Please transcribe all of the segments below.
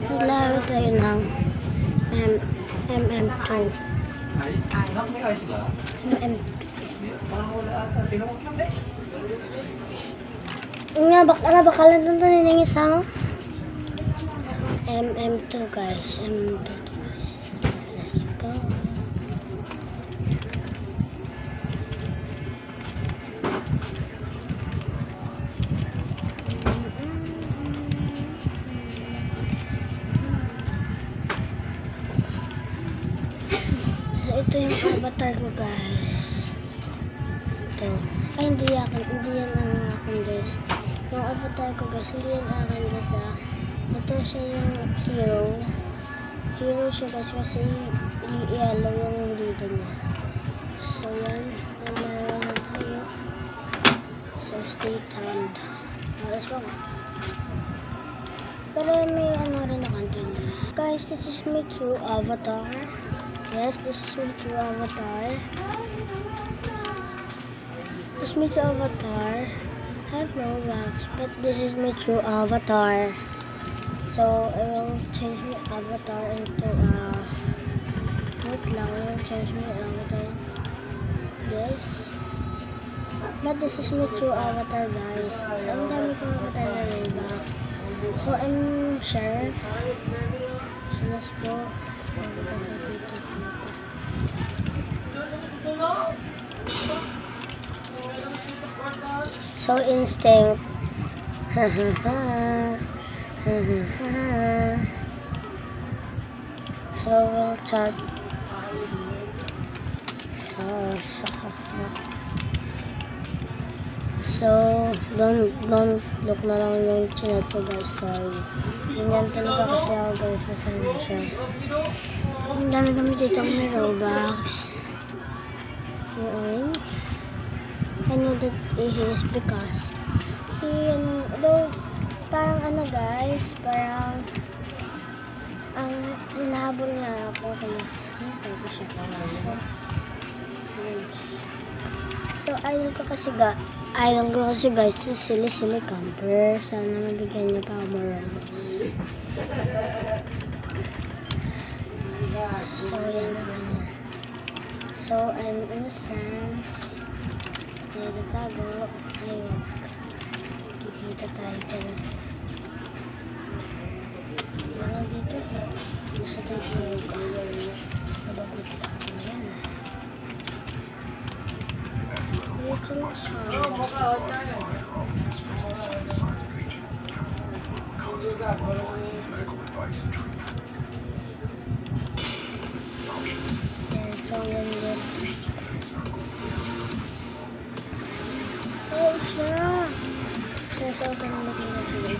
Naglaro tayo ng MM2. Nga, bakala doon to niningis ako. MM2 guys. MM2 guys. Let's go. Ito yung avatar ko guys. Ito. Ay hindi yan ang akin guys. Yung avatar ko guys, hindi yan akin guys ah. Ito siya yung hero. Hero siya guys kasi i-allow yung dito niya. So yan. Nalaro na tayo. So stay tuned. Let's go. Pero may ano rin na kanto niya. Guys, this is my true avatar. Yes, this is my true avatar. This is my true avatar. I have no wax, but this is my true avatar. So I will change my avatar into wait lang, I will change my avatar. This. But this is my true avatar guys. Ang dami kong avatar na Robux. So I'm Sheriff. So let's go. So instinct. So we'll start. So don't look na lang yung chinat ko guys, sorry. Ganyan talaga kasi ako guys, masaya siya. Ang dami kami dito may Robux. Yun. I know that it is because though parang ano guys, parang ang hinahabol nga ako kaya hindi ko siya parang so idol ko kasi guys si Silly Camper. Sana mabigyan niya pa ako more Robux. So yan naman yan. So I'm innocent. Tago. Ayun. Kikita tayo dyan. Wala dito. Nasa tayo ka. Nabagot ka. Ayan. Dito lang siya. Ayan. So yan guys. Oh, siya. So, automatic na siya.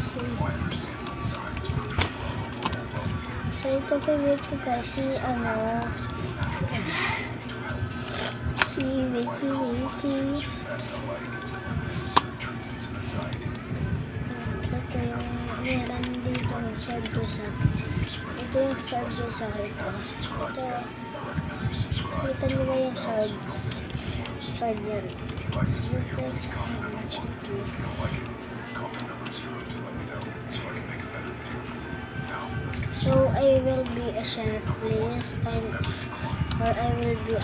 So, ito favorite ko guys, si Wiki. Ito yung meron dito ng sword ko sa. Ito yung sword ko sa ito. Kita nyo ba yung sword? Sword yan. So I will be a sheriff please, or I will be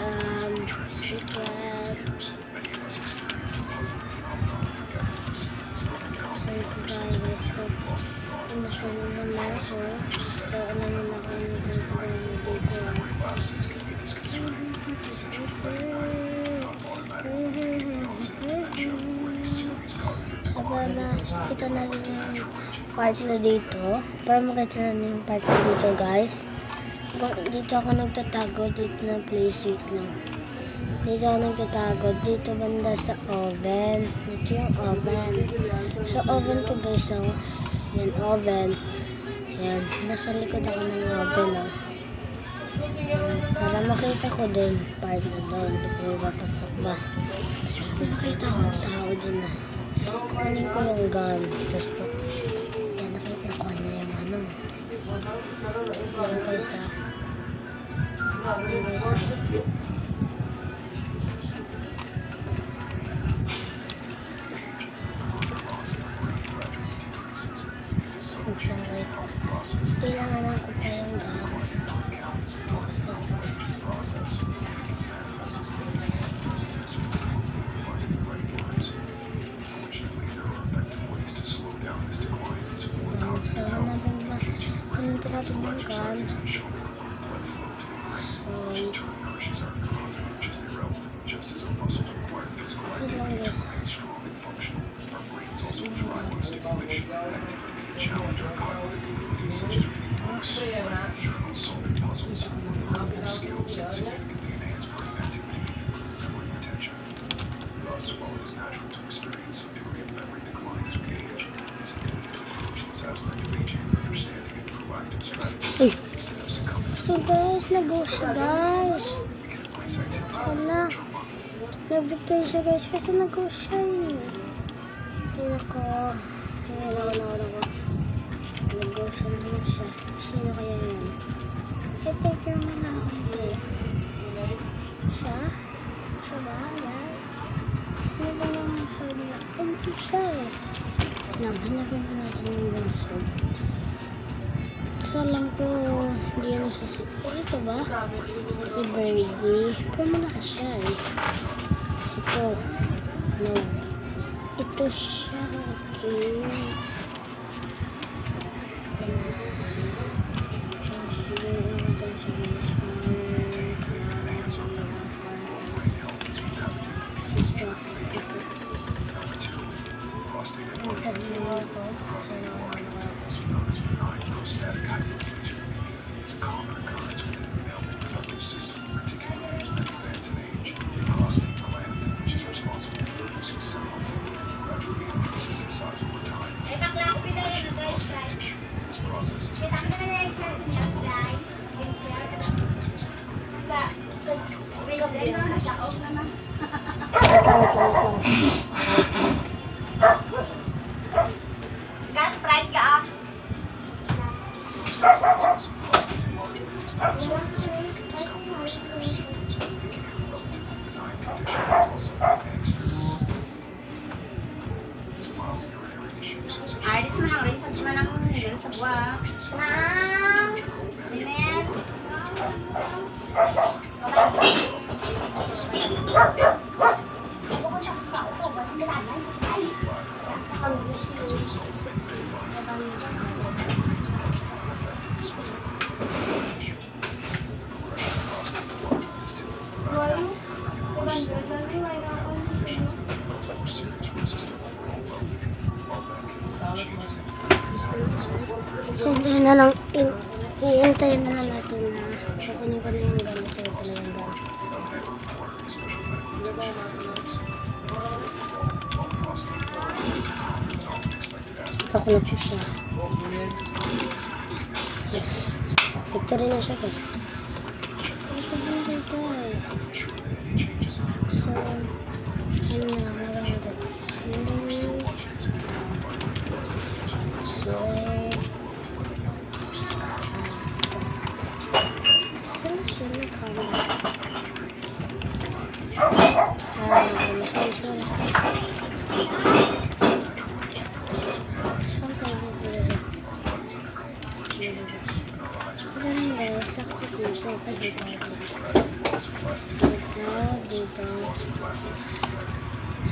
secret. So guys, so innocent naman ako. So ano naman ako dito para makita natin yung part na dito. Para makita natin yung part na dito guys. Dito ako nagtatago. Dito na place. Wait lang. Dito ako nagtatago. Dito banda sa oven. Dito yung oven. So oven to guys. So, yan oven. Yan. Nasa likod ako ng oven. Para makita ko dun. Part na dun. Hindi ko mapasok ba. So nakita ko ang tao dun na. Kunin ko yung gun. Gusto. Yan, nakita ko na yung ano. Yan guys ah. Yan guys ah. Wait. Kailangan ko pa yung gum. So, hanapin ba? Hanapin pa natin yung gum. So, wait. Wait lang guys. Uy! So guys, nag-go siya guys. Wala. Nag-victory siya guys kasi nag-go siya eh. Ayun ako. Ayun ako. Nag-go siya. Sino kaya yun? Ito yung malakang to. Siya? Siya ba? Yan? Ano ba naman sabi na? Ito siya eh. Hanapin po natin yung ganso. Isa lang po, hindi yan nasasip. Ito ba? Si Birdie. Pero malakas siya eh. Ito. No. Ito siya. Okay. Gas, Sprite ka ah. Aris mo nang rin sa buwan ng nilin sa buwan. Nang! Linen! So, hintayin na lang, iintayin na lang natin na kukunin ko na yung ganito, ko na yung ganito. Ito ko na po siya. Yes. Victory na siya guys. Ito ba dito eh. So, ano na lang natin.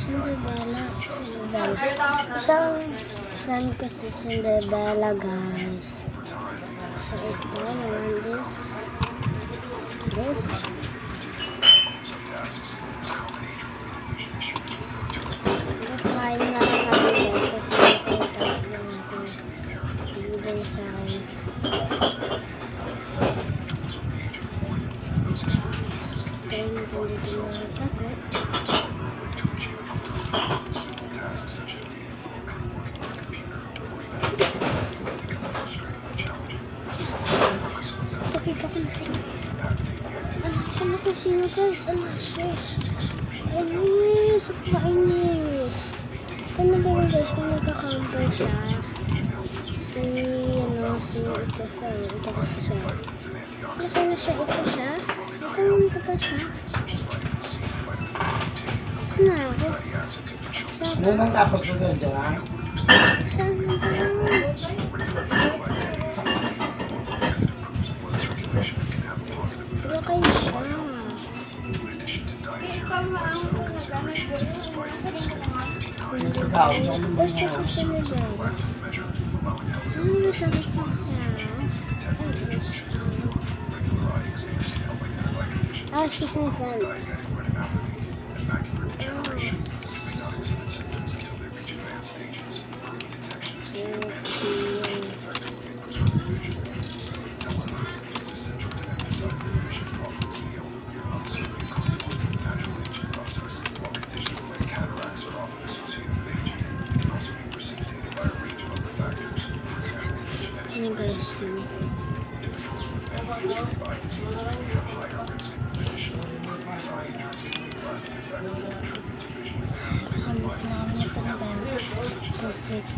Cinderella. Isang friend ko si Cinderella guys. So ito naman this. Nakain na lang natin guys kasi nakita lang natin ibigay sa akin. Tayo natin dito mga tago. Pakita ko na sila. Anak ko na kung sino guys. Anis. Painis. Ano din guys kung nagkakampo siya. Si ito kasi siya. Kasi na siya, ito siya. Ito naman ko pa siya. Saan na ako? Ano nang tapos mo doon, Joang? Saan na ako? Basta kasi nila. Ano sa ah, she's my friend. Ini guys, sambut namin ito na tayo. Kasi it's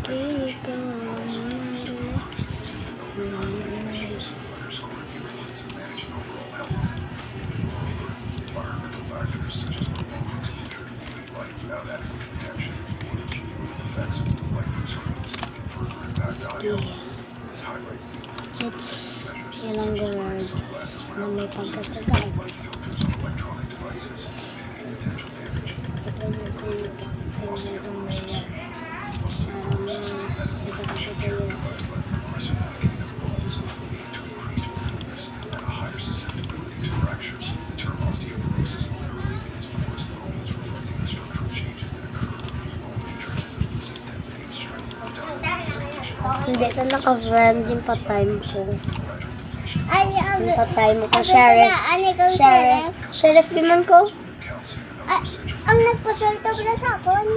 ilang word na may pagkatagaan. Hindi ito naka-friend yung pa-time ko. Yung pa-time ko, sheriff. Sheriff biman ko. Ang nagpasulto pala sa akin.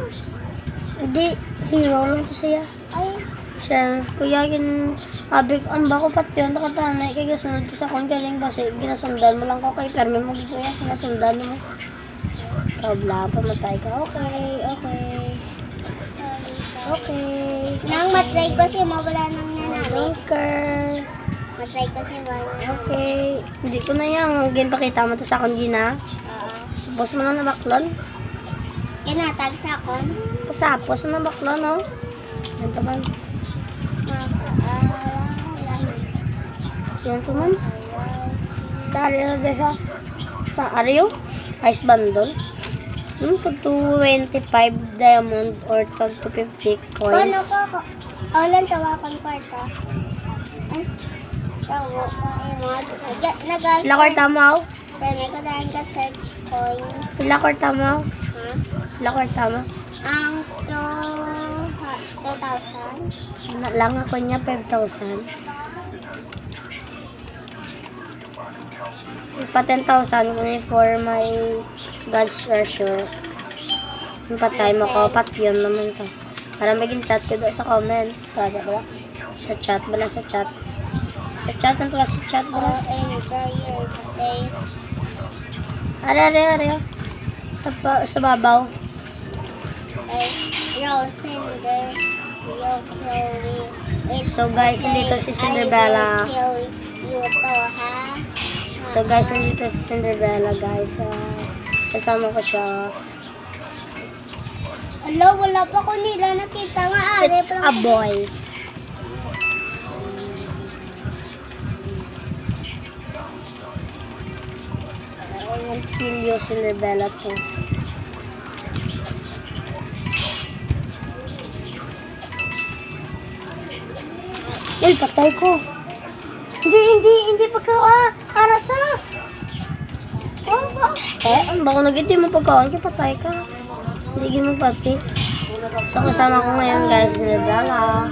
Hindi, hero lang ko siya. Ay, Sheriff, kuya, abig, ang bako pati yun, nakatanay, kaya gasunod ko sa akong galing kasi ginasundan mo lang ko kay Perme mo, kuya, ginasundan mo. Kabla, pamatay ka. Okay. nang matry ko siya, mawala nang nanalo. Joker. Matry ko siya, wala. Okay. Hindi ko na yung ginpakita mo to sa akong gina. Tapos mo na nabaklon. Kinatag sa akin. Pasapos na nabaklon, no? Yan to man. Yan to man. Sa area na siya. Sa area? Ice bundle. Pag 25 diamond or tag 250 coins. Paano ko? Lang tawakan kwarta. Ay, tawa ko. Ay, Pila kwarta mo? Pwede ko dahil ka search coins. Pila kwarta mo? Ha? Pila kwarta mo? Ang 2,000. Lang ako niya 5,000. Pa 10,000 ko ni for my God's treasure. Yung patay mo ko, pat yun naman to. Para maging chat ko doon sa comment. Para ba? Sa chat, bala sa chat. Sa chat, ang tuwa sa chat bala. Are. Sa babaw. So guys, nandito si Cinderella. So guys, nandito si Cinderella guys. Kasama ko siya. Wala pa ko nila nakita nga. It's a boy. I will kill you, Cinderella too. Uy, patay ko. Hindi pagkaon. Arasa. Ang bako nag-iti mo pagkaon, kaya patay ka. Hindi mo pati. So, kasama ko ngayon guys, Cinderella.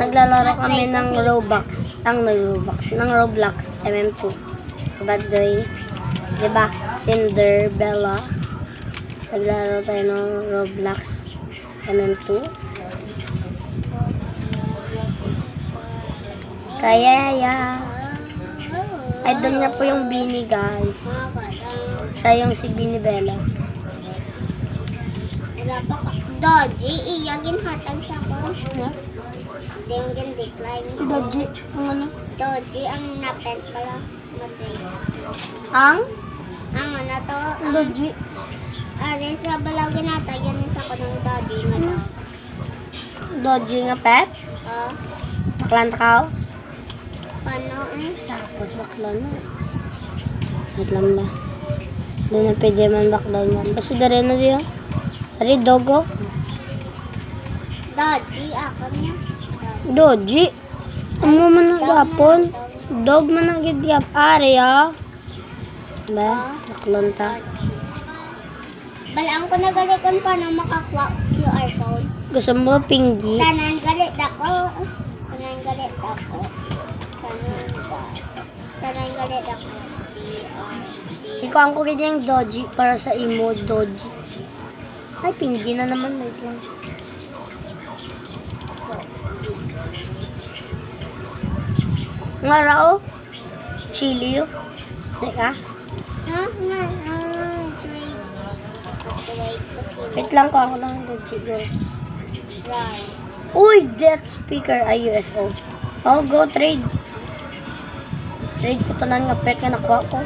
Naglalaro kami ng Roblox. Ng Roblox MM2. But doing, diba? Cinderella. Naglalaro tayo ng Roblox MM2. Kaya, idol niya po yung Bini guys. Siya yung si Bini Bella. Wala pa ka. Dodgy, iyagin hatag siya ko. Hindi yung decline. Dodgy, ang ano? Dodgy, ang napent pala. Matay. Ang Ano to? Dodgy. Alis sa balaw ginatag yan sa ko ng Dodgy nga to. Dodgy nga pet? Baklan takaw? Paano Tapos baklan na. Wait lang ba? Doon na pwede man baklan man. Kasi dari na diyo. Dari dogo. Dodgy, ako niya. Doji. Amo man na gapon. Dog man na gid gyap area. Ba, naklonta. Balaan ko na galikan pa na makakuha QR code. Gusto mo pinggi? Tanan galit ako. Tanan galit ako. Tanan galit ako. Ikaw ang ko yung doji para sa imo doji. Ay, pinggi na naman. Wait lang. Nga rao? Chili yun. Teka. Ha? Wait lang ko. Ako lang doji girl. Right. Uy, that speaker ay UFO. Oh, go trade. Trade ko tanan nga pet nga nakuha ko.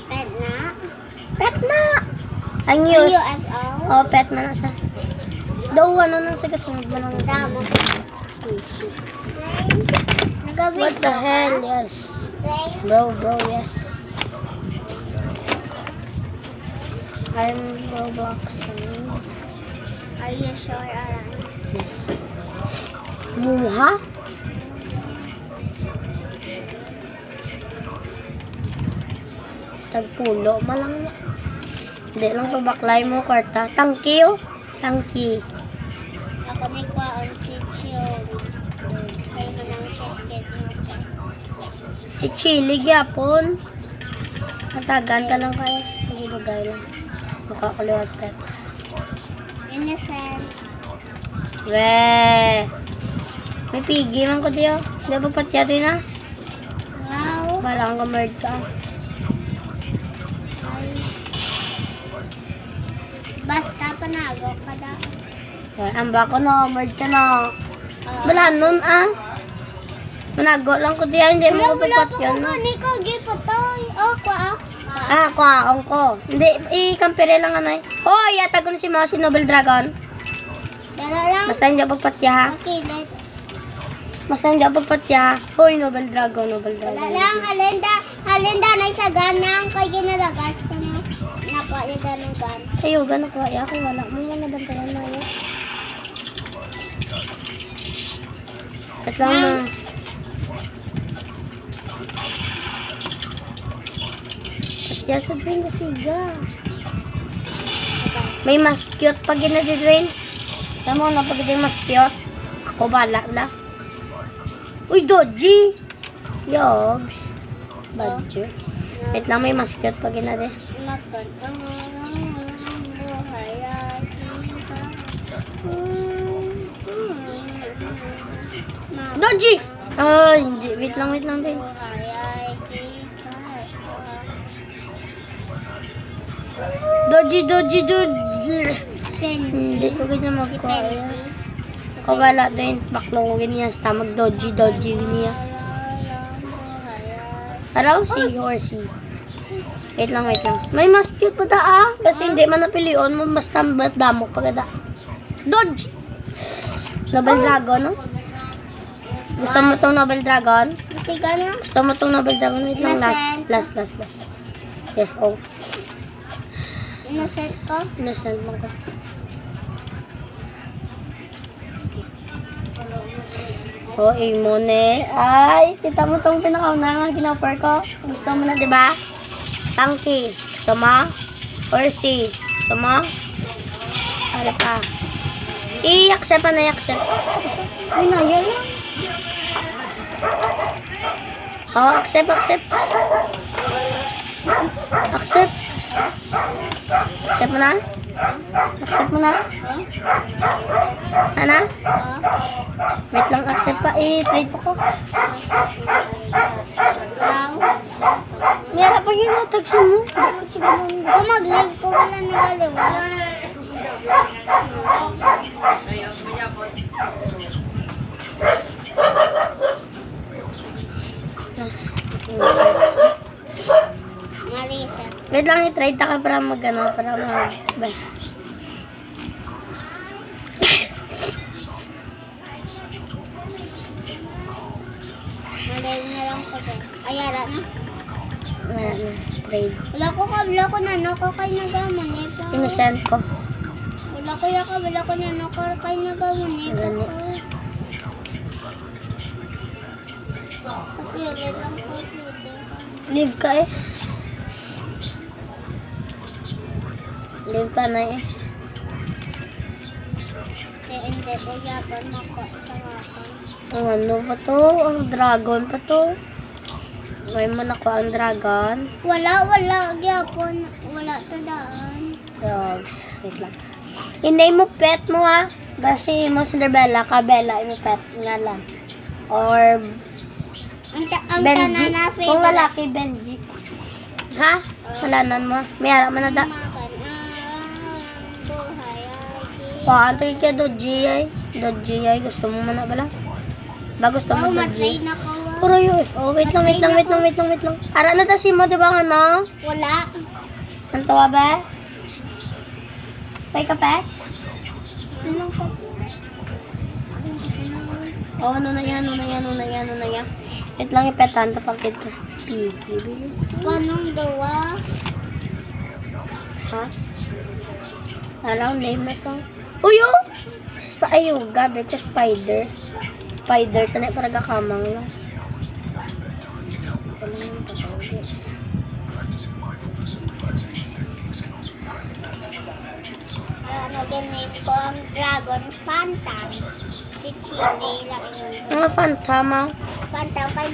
Pet na? Pet na! Ang UFO? Oh, pet man na sa. Daw, ano nang sa kasunod mo nang Damo. What the hell? Yes. Bro, yes. I'm Robloxing. Are you sure, Aran? Yes. Muha? Tagpulo malang. Hindi lang pabaklay mo kwarta. Tangki oh. Tangki. Ako may kwaon si Chion. Kayo mo nang check-it mo siya. Si Chili gyapon. Matagan ka lang kayo. Hindi bagay lang. Mukha ko liwat pet. Innocent. Weh. May pigi man ko diyo. Hindi ba patya din na? Wow. Parang kamerd ka. Ay. Basta panago ka da. Eh, ang bako na, kamerd ka na. Wala nun ah. Manago lang ko diya. Hindi mo ko papatya na. Wala ko gipotoy. Oh, kwa. Ah, kuhaon ko. Hindi, ikampire lang anay. Oh, yata ko na si mga si Noble Dragon. Dala lang. Basta hindi ako pagpatya ha. Okay, let's. Basta hindi ako pagpatya. Hoy, Noble Dragon, Noble Dragon. Wala lang, halinda na isa ganang kay ginalagas ko na. Napalida ng gan. Ayo, gano'n ko. Ay, ako wala. Mga nabantayan na yun. At lang na. At yan sa Dwayne na siga. May mas cute pag yun na di Dwayne. Alam mo na pag yun mas cute. Ako bala la. Uy, Doji! Yogs. Badger. Wait lang, may mas cute pag yun na di. Magandang buhay ay kita. Doji! Ay, hindi. Wait lang din. Buhay ay kita. Doji. Pensi. Hindi ko ganyan Si magkuha. Pensi. Kawala din. Baklong ko ganyan. Stomach Doji ganyan. Araw si horsey. Wait lang. May mas cute pa da ah. Kasi hindi man napilion mo. Basta damo pagada. Doji! Noble Dragon, no? Gusto mo tong Noble Dragon? Siga na. Gusto mo tong Noble Dragon? Wait lang. Last. FO. Innocent ko. Innocent mo ka. O, imone. Ay, kita mo tong pinakaunang kinoffer ko. Gusto mo na, di ba? Tangki. Gusto mo? Horsey. Gusto mo? Ano pa? I-accept pa na i-accept. Ay, naya lang. O, accept. Accept mo na? Accept mo na? Ano? Wait lang, accept pa. I-trade pa ko. Wow. Mayroon pa yung tags mo. Kung mag-live ko wala ni Galiwa. Marisa. Wait lang, i-trade ka para mag-ano, para mag... Malay na lang ko din. Ayara na. Trade. Wala ko kabla ko na no. Ko kayo nagamon. Innocent ko. Wala kuya ka, wala ko niya nakarkay na ba mo niya Gani. ko. Kapili lang ko pwede. Leave ka eh. Leave ka na eh. Hindi po yapan ako sa akin. Ang ano pa to? Ang dragon pa to? Ngayon mo nakuha ang dragon. Wala. Gyapon. Wala tadaan. Dogs. Wait lang. Hindi mo pet mo ha. Kasi mo Cinderella, Kabella, mo pet nga lang. Or Ang Benji. tanan na Kung lalaki, Benji. Ha? Malanan mo. May harap mo na da. Buhay ay. Paano ka Dodgy ay? Dodgy ay. Gusto mo man na bala? Ba gusto mo Matlay Dodgy? na ko. Puro UFO. Wait lang. Ara na ta si mo, di ba nga no? Wala. Ang tawa ba? Pay ka pa? Anong ka? Oh, ano na yan. Wait lang ipetan to pakit ka. Piggy, bilis. Panong dawa? Ha? Araw, name na song. Uyo! Ayaw, gabi ko spider. Spider, tanay para gakamang lang. Ano yung patawag? Ano ganit ko ang Dragon's Phantom. Si Chili lang yun. Mga fantama. Phantom kay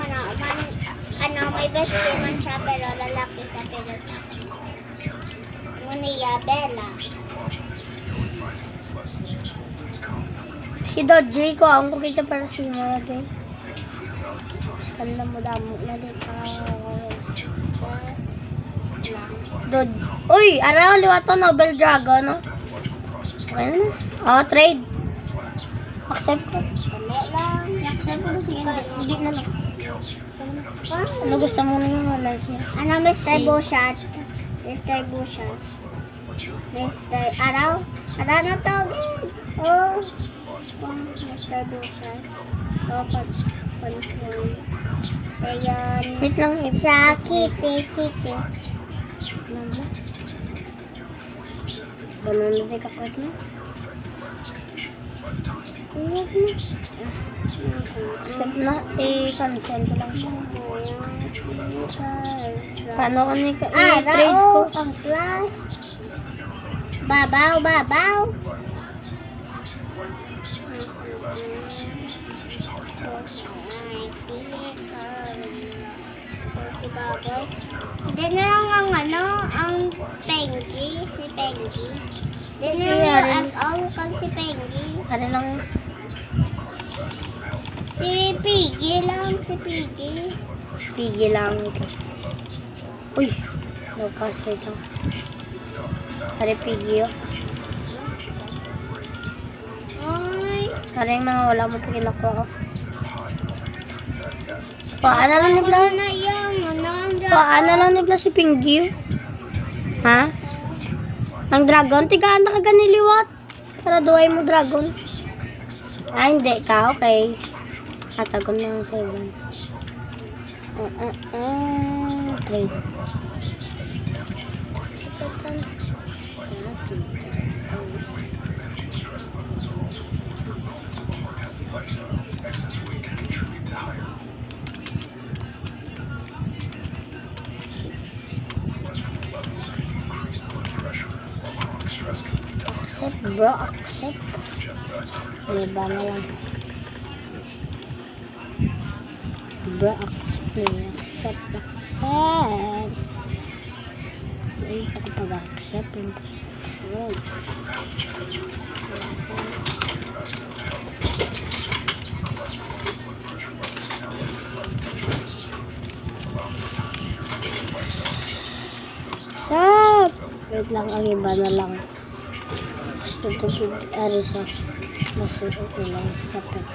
ano, may bestie man siya pero lalaki sa pero sa Munia Bella. Si Dodgy ko, ang kukita para si mga din. Skanda mo damo na din. Uy, araw, liwato Nobel Dragon, no? Okay na na. Oh, trade. Accept ko. Dali lang. Accept ko. Sige, hindi na lang. Ano gusto mo na yung wala siya? Ano, Mr. Bushat? Mr. Bushat. Mr. Araw? Araw na tawagin. Oh. Mr. Bushat. Oh, control. Ayan. Wait lang, Sa Kitty. Ganun na din kakwet mo. Accept na, cancel ko lang siya. Paano ko i-trade ko? Ang plus. Babaw. Si Babaw. Hindi na lang ang ang Pengi. Si Pengi. Hindi na lang ang FO kang si Pengi. Ano lang? Si Piggy lang. Piggy lang ito. Uy! No password lang. Hari Piggy yun. Ay. Hari yung mga wala mo pagkinakuha ko. Paano lang nibla? Na yan. Paano lang nibla si Piggy? Ha? Ang dragon? Tigaan na ka ganiliwat. Para duhay mo dragon. Ah, hindi ka. Okay. Atagon na ang 7. Trade. Accept bro, accept. Iba na lang. Bro, accept. Ay, ako pag-accept. Accept! Wait lang, ang iba na lang. Gusto ko sa mas okay lang sa pet.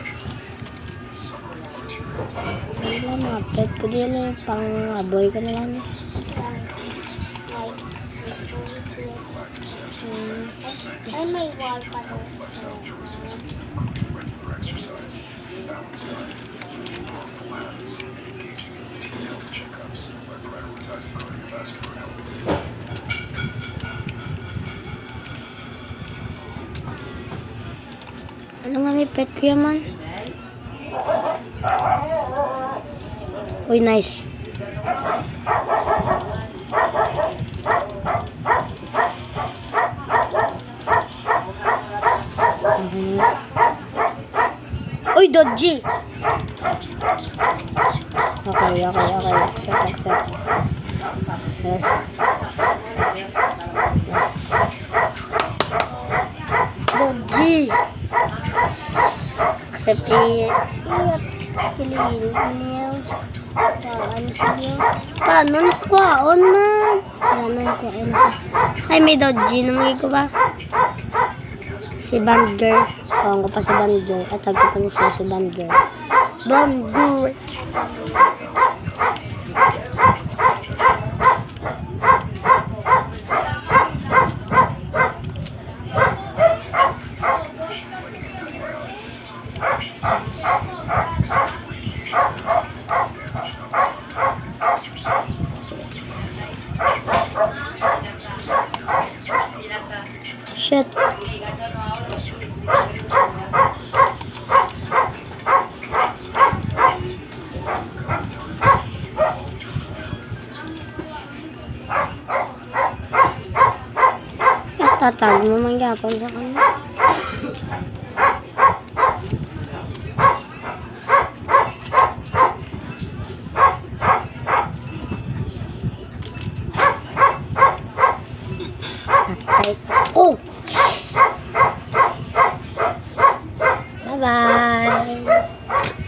Ano mga pet ko din eh, pang aboy ka na lang eh. Ay, may wall pa doon. Pet ko yaman. Uy, nice. Uy, dodgy. Okay. Accept. Yes. Dodgy. Accept piliin niya. Ano siya? Paano nasakwaon na? Ay, may dodgy. Namigay ko ba? Si Bandger. Tawag ko pa si Bandger. At tawag ko pa niya si Bandger. Bandger! Shit. Tatag mo mangyapon sa kanya. Tatay ko. Bye-bye.